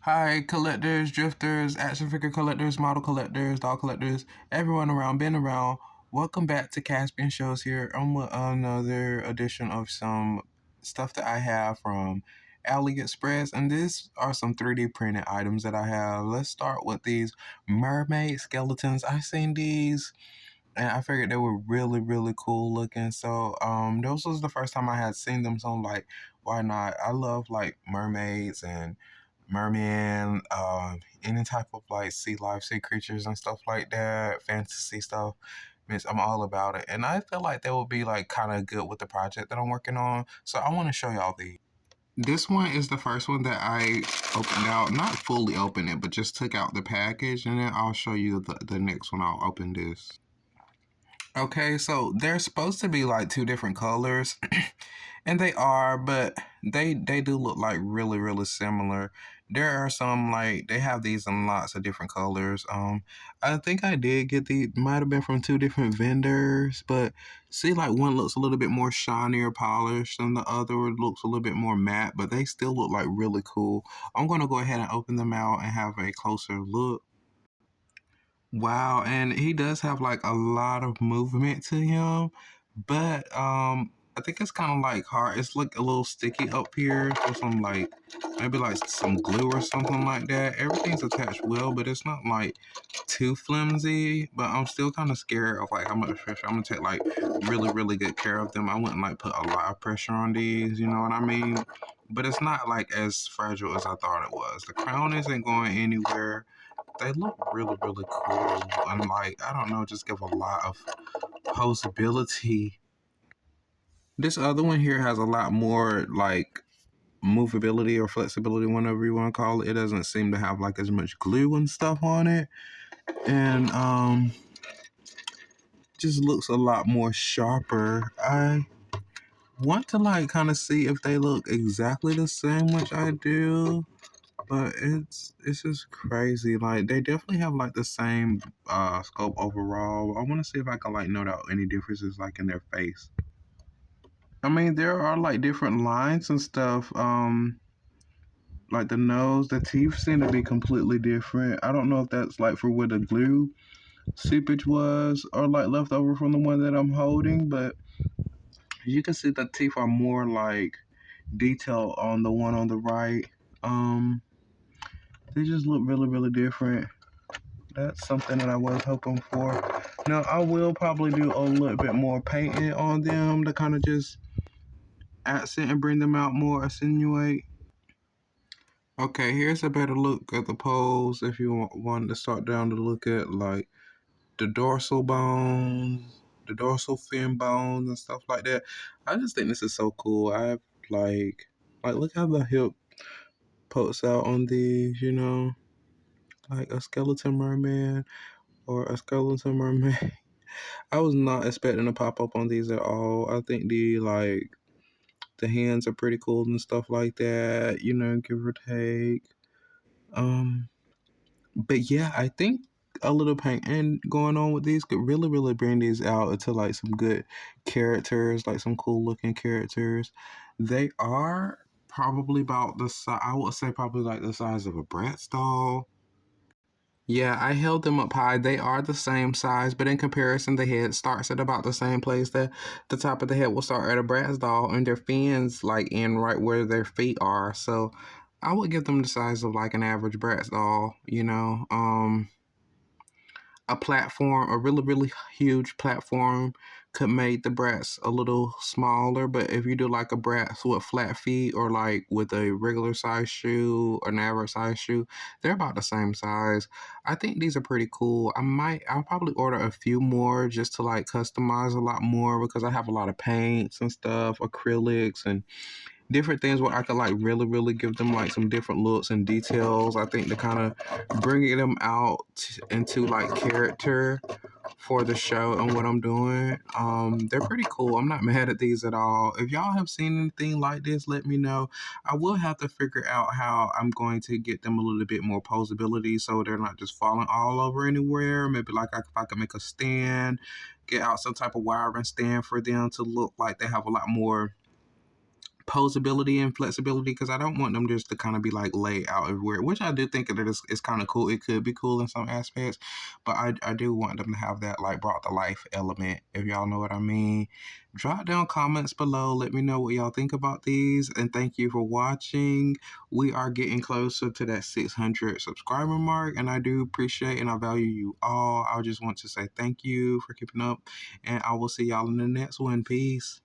Hi, collectors, drifters, action figure collectors, model collectors, doll collectors, everyone around, been around. Welcome back to Caspian Shows here. I'm with another edition of some stuff that I have from AliExpress, and these are some 3D printed items that I have. Let's start with these mermaid skeletons. I've seen these and I figured they were really, really cool looking. So, this was the first time I had seen them. So I'm like, why not? I love like mermaids and mermen, any type of like sea life, sea creatures and stuff like that, fantasy stuff. Means I'm all about it, and I feel like they will be like kind of good with the project that I'm working on. So I want to show y'all these. This one is the first one that I opened out, not fully opened it, but just took out the package, and then I'll show you the next one. I'll open this. Okay, so they're supposed to be like two different colors, and they are, but they do look like really really similar. There are some like they have these in lots of different colors. I think I did get the might have been from two different vendors, but see like one looks a little bit more shiny or polished, and the other looks a little bit more matte, but they still look like really cool. I'm gonna go ahead and open them out and have a closer look. Wow, and he does have like a lot of movement to him, but I think it's kind of like hard. It's like a little sticky up here, so some like maybe like some glue or something like that. Everything's attached well, but it's not like too flimsy. But I'm still kind of scared of like how much pressure. I'm gonna take like really really good care of them. I wouldn't like put a lot of pressure on these. You know what I mean? But it's not like as fragile as I thought it was. The crown isn't going anywhere. They look really, really cool. And like, I don't know, just give a lot of posability. This other one here has a lot more like movability or flexibility, whatever you want to call it. It doesn't seem to have like as much glue and stuff on it. And just looks a lot more sharper. I want to like kind of see if they look exactly the same, which I do. But it's just crazy. Like they definitely have like the same scope overall. I want to see if I can like note out any differences like in their face. I mean, there are like different lines and stuff. Like the nose, the teeth seem to be completely different. I don't know if that's like for where the glue seepage was or like left over from the one that I'm holding, but you can see the teeth are more like detailed on the one on the right. Um, they just look really, really different. That's something that I was hoping for. Now, I will probably do a little bit more painting on them to kind of just accent and bring them out more, accentuate. Okay, here's a better look at the pose if you want to start down to look at like the dorsal bones, the dorsal fin bones and stuff like that. I just think this is so cool. I like look how the hip pokes out on these, like a skeleton merman or a skeleton mermaid. I was not expecting to pop up on these at all. I think the hands are pretty cool and stuff like that, give or take. Um, but yeah, I think a little painting going on with these could really, really bring these out into like some good characters, like some cool looking characters. They are probably about the size, I would say probably like the size of a Bratz doll. Yeah, I held them up high. They are the same size, but in comparison, the head starts at about the same place. The top of the head will start at a brass doll, and their fins like in right where their feet are. So I would give them the size of like an average brass doll. A platform, a really, really huge platform could make the brats a little smaller. But if you do like a brats with flat feet or like with a regular size shoe or an average size shoe, they're about the same size. I think these are pretty cool. I'll probably order a few more just to like customize a lot more because I have a lot of paints and stuff, acrylics and different things where I could like really, really give them like some different looks and details. I think to kind of bringing them out into like character for the show and what I'm doing. They're pretty cool. I'm not mad at these at all. If y'all have seen anything like this, let me know. I will have to figure out how I'm going to get them a little bit more posability so they're not just falling all over anywhere. Maybe like if I could make a stand, get out some type of wiring stand for them to look like they have a lot more posability and flexibility, because I don't want them just to kind of be like laid out everywhere, which I do think that is kind of cool. It could be cool in some aspects, but I do want them to have that like brought to life element, if y'all know what I mean. Drop down comments below. Let me know what y'all think about these, and thank you for watching. We are getting closer to that 600 subscriber mark, and I do appreciate and I value you all. I just want to say thank you for keeping up, and I will see y'all in the next one. Peace.